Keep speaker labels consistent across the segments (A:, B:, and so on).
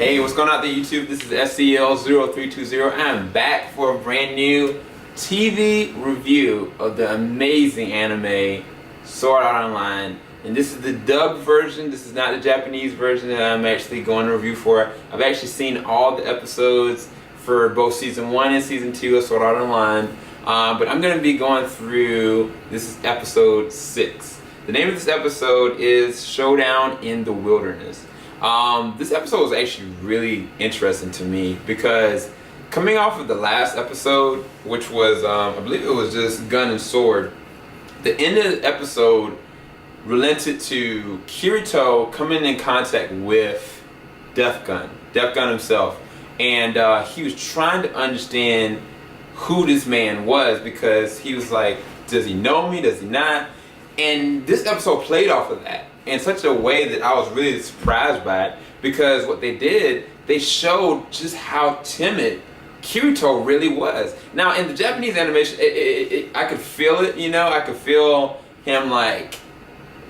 A: Hey, what's going on out there, YouTube? This is SCL0320. I'm back for a brand new TV review of the amazing anime Sword Art Online. And this is the dubbed version. This is not the Japanese version that I'm actually going to review for. I've actually seen all the episodes for both Season 1 and Season 2 of Sword Art Online. But I'm going to be going through, this is episode 6. The name of this episode is Showdown in the Wilderness. This episode was actually really interesting to me because coming off of the last episode, which was, I believe it was just gun and sword, the end of the episode relented to Kirito coming in contact with Death Gun himself. And he was trying to understand who this man was because he was like, does he know me, does he not? And this episode played off of that in such a way that I was really surprised by it, because what they did, they showed just how timid Kirito really was. Now in the Japanese animation, I could feel it, you know, I could feel him like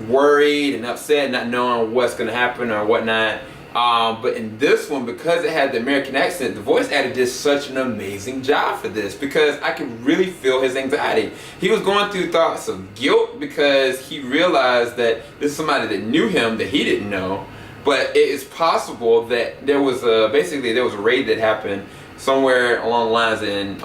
A: worried and upset, not knowing what's gonna happen or whatnot. But in this one, because it had the American accent, the voice actor did such an amazing job for this, because I could really feel his anxiety. He was going through thoughts of guilt because he realized that this is somebody that knew him that he didn't know. But it is possible that there was a raid that happened somewhere along the lines in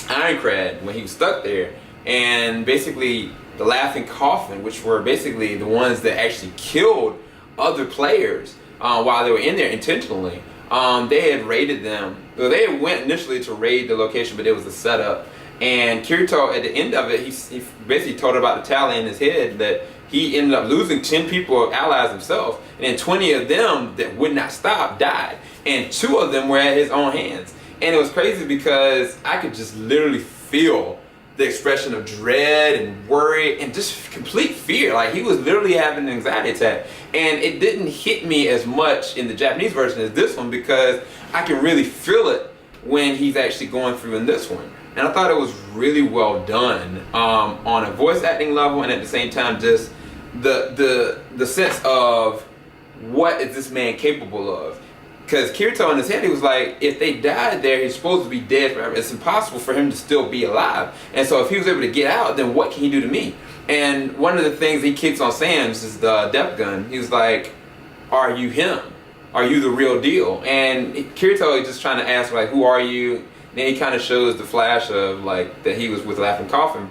A: Ironcrad when he was stuck there, and basically the Laughing Coffin, which were basically the ones that actually killed other players while they were in there intentionally. They had raided them. Well, they had went initially to raid the location, but it was a setup. And Kirito, at the end of it, he basically told about the tally in his head that he ended up losing 10 people, allies himself, and then 20 of them that would not stop died, and 2 of them were at his own hands. And it was crazy because I could just literally feel the expression of dread and worry and just complete fear. Like, he was literally having an anxiety attack. And it didn't hit me as much in the Japanese version as this one, because I can really feel it when he's actually going through in this one. And I thought it was really well done on a voice acting level, and at the same time just the sense of what is this man capable of. Because Kirito in his head, he was like, if they died there, he's supposed to be dead forever. It's impossible for him to still be alive. And so if he was able to get out, then what can he do to me? And one of the things he keeps on saying is the Death Gun. He was like, are you him? Are you the real deal? And Kirito is just trying to ask, like, who are you? And then he kind of shows the flash of, like, that he was with Laughing Coffin.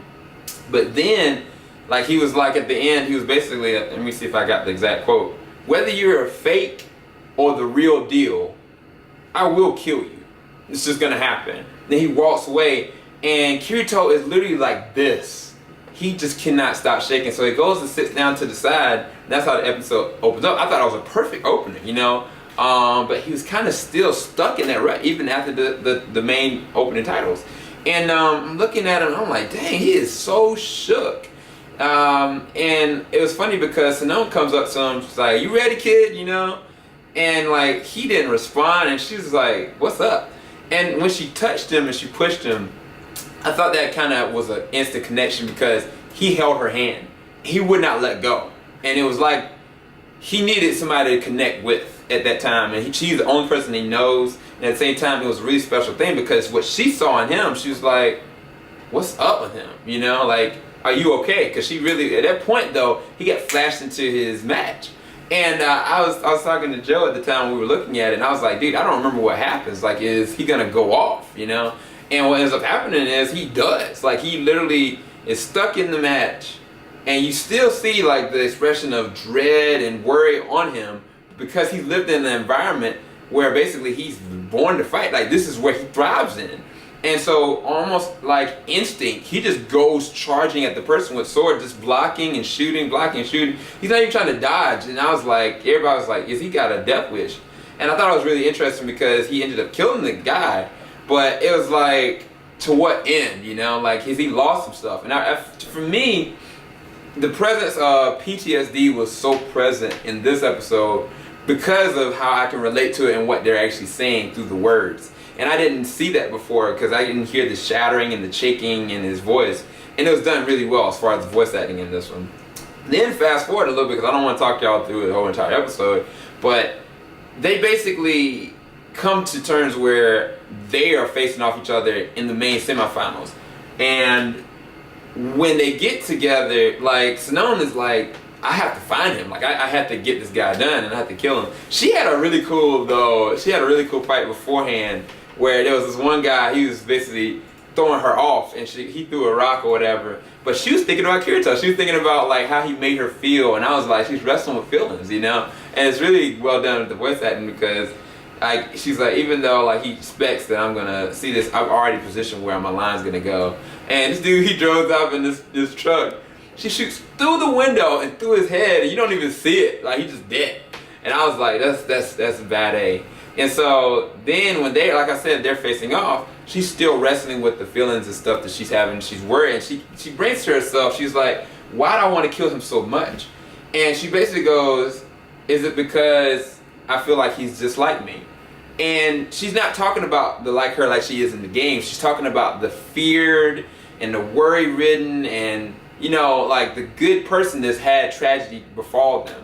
A: But then, like, he was like, at the end, he was basically, let me see if I got the exact quote. Whether you're a fake or the real deal, I will kill you. It's just gonna happen. Then he walks away, and Kirito is literally like this. He just cannot stop shaking. So he goes and sits down to the side. And that's how the episode opens up. I thought it was a perfect opening, you know. But he was kind of still stuck in that rut, even after the main opening titles. And I'm looking at him, I'm like, dang, he is so shook. And it was funny because Sinon comes up to him, she's like, you ready, kid? You know? And like, he didn't respond, and she was like, what's up? And when she touched him and she pushed him, I thought that kind of was an instant connection, because he held her hand. He would not let go. And it was like he needed somebody to connect with at that time, and she's the only person he knows. And at the same time, it was a really special thing, because what she saw in him, she was like, what's up with him? You know, like, are you okay? Because she really, at that point though, he got flashed into his match. And I was talking to Joe at the time we were looking at it, and I was like, dude, I don't remember what happens. Like, is he gonna go off, you know? And what ends up happening is he does. Like, he literally is stuck in the match, and you still see like the expression of dread and worry on him, because he lived in an environment where basically he's born to fight. Like, this is where he thrives in. And so, almost like instinct, he just goes charging at the person with sword, just blocking and shooting, blocking and shooting. He's not even trying to dodge. And I was like, everybody was like, is he got a death wish? And I thought it was really interesting, because he ended up killing the guy, but it was like, to what end, you know? Like, has he lost some stuff? And for me, the presence of PTSD was so present in this episode because of how I can relate to it and what they're actually saying through the words. And I didn't see that before, because I didn't hear the shattering and the shaking in his voice. And it was done really well as far as the voice acting in this one. Then fast forward a little bit, because I don't want to talk y'all through the whole entire episode, but they basically come to terms where they are facing off each other in the main semifinals. And when they get together, like, Sinon is like, I have to find him. Like, I have to get this guy done and I have to kill him. She had a really cool fight beforehand where there was this one guy, he was basically throwing her off and he threw a rock or whatever. But she was thinking about Kirito. She was thinking about like how he made her feel, and I was like, she's wrestling with feelings, you know? And it's really well done with the voice acting because like she's like, even though like he expects that I'm gonna see this, I've already positioned where my line's gonna go. And this dude, he drove up in this truck. She shoots through the window and through his head, and you don't even see it. Like, he's just dead. And I was like, that's bad A. And so then when they, like I said, they're facing off, she's still wrestling with the feelings and stuff that she's having. She's worried. She brings to herself, she's like, why do I want to kill him so much? And she basically goes, is it because I feel like he's just like me? And she's not talking about the like her like she is in the game. She's talking about the feared and the worry-ridden and, you know, like the good person that's had tragedy befall them.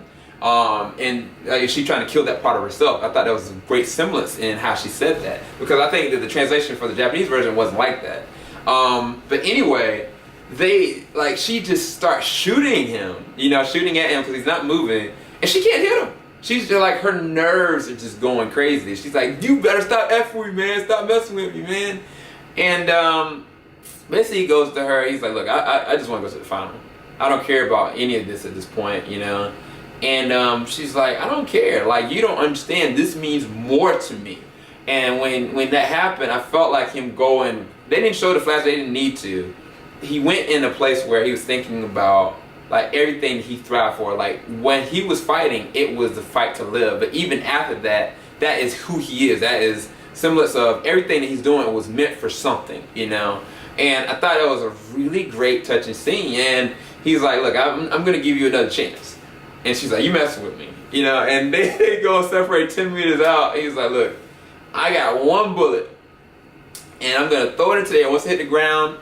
A: And she's trying to kill that part of herself. I thought that was a great semblance in how she said that, because I think that the translation for the Japanese version wasn't like that. But anyway, she just starts shooting him, you know, shooting at him because he's not moving, and she can't hit him. She's just like, her nerves are just going crazy. She's like, you better stop effing with me, man. Stop messing with me, man. And basically he goes to her. He's like, look, I just want to go to the final. I don't care about any of this at this point, you know. And she's like, I don't care. Like, you don't understand. This means more to me. And when that happened, I felt like him going. They didn't show the flash. They didn't need to. He went in a place where he was thinking about like everything he thrived for. Like when he was fighting, it was the fight to live. But even after that, that is who he is. That is semblance of everything that he's doing was meant for something, you know. And I thought it was a really great, touching scene. And he's like, look, I'm going to give you another chance. And she's like, you messing with me, you know. And they go separate 10 meters out. And he's like, look, I got one bullet, and I'm going to throw it into there. Once it hit the ground,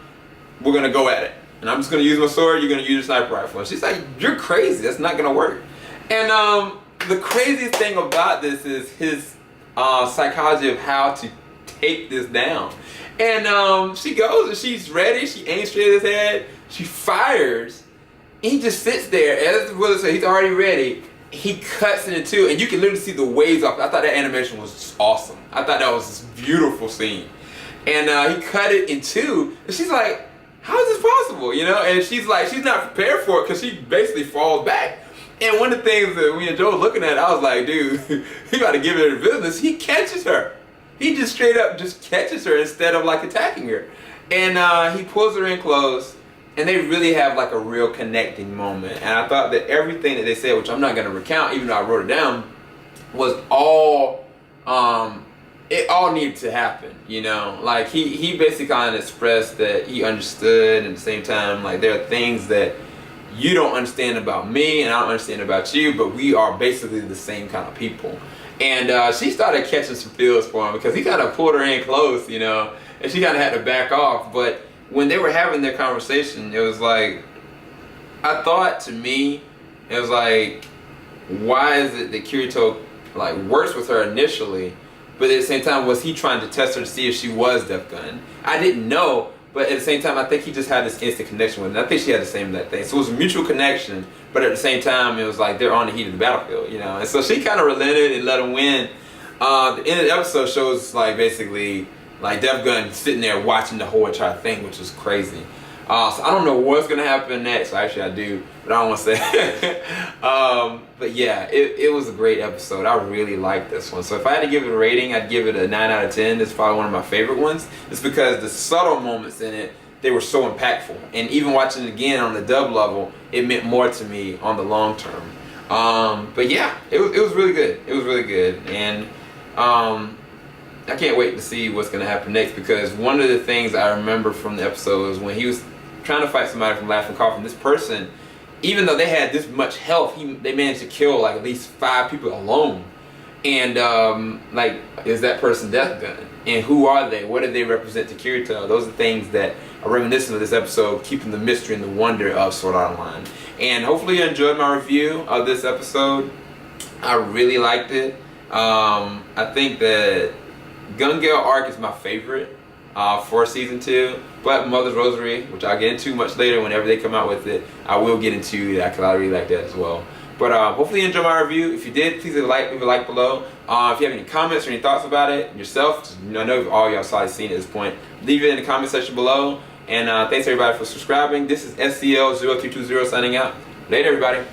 A: we're going to go at it. And I'm just going to use my sword. You're going to use your sniper rifle. And she's like, you're crazy. That's not going to work. And the craziest thing about this is his psychology of how to take this down. And she goes and she's ready. She aims straight at his head. She fires. He just sits there. As the bullet said, he's already ready. He cuts it in two, and you can literally see the waves off. I thought that animation was just awesome. I thought that was this beautiful scene. And he cut it in two, and she's like, how is this possible? You know? And she's like, she's not prepared for it because she basically falls back. And one of the things that me and Joe were looking at, I was like, dude, he got to give her the business. He catches her. He just straight up just catches her instead of like attacking her. And he pulls her in close. And they really have like a real connecting moment. And I thought that everything that they said, which I'm not going to recount, even though I wrote it down, was all, it all needed to happen, you know? Like he basically kind of expressed that he understood, and at the same time, like there are things that you don't understand about me and I don't understand about you, but we are basically the same kind of people. And she started catching some feels for him because he kind of pulled her in close, you know? And she kind of had to back off, but when they were having their conversation, it was like, I thought to me, it was like, why is it that Kirito like works with her initially, but at the same time, was he trying to test her to see if she was Death Gun? I didn't know, but at the same time, I think he just had this instant connection with her. And I think she had the same that thing. So it was a mutual connection, but at the same time, it was like they're on the heat of the battlefield, you know? And so she kind of relented and let him win. The end of the episode shows like basically, like Death Gun sitting there watching the whole entire thing, which was crazy. So I don't know what's gonna happen next. Actually, I do, but I don't want to say. But yeah, it was a great episode. I really liked this one. So if I had to give it a rating, I'd give it a 9 out of 10. It's probably one of my favorite ones. It's because the subtle moments in it, they were so impactful. And even watching it again on the dub level, it meant more to me on the long term. But yeah, it was really good. It was really good, and I can't wait to see what's going to happen next, because one of the things I remember from the episode was when he was trying to fight somebody from Laughing Coffin. This person, even though they had this much health, they managed to kill like at least 5 people alone. And like, is that person Death Gun? And who are they? What do they represent to Kirito? Those are things that are reminiscent of this episode, keeping the mystery and the wonder of Sword Art Online. And hopefully you enjoyed my review of this episode. I really liked it. I think that Gun Gale arc is my favorite for season 2, but Mother's Rosary, which I'll get into much later whenever they come out with it, I will get into that because I really like that as well. But hopefully you enjoyed my review. If you did, please leave a like below. If you have any comments or any thoughts about it yourself, just, I know all y'all probably seen it at this point, leave it in the comment section below. And thanks everybody for subscribing. This is SCL0320 signing out. Later everybody.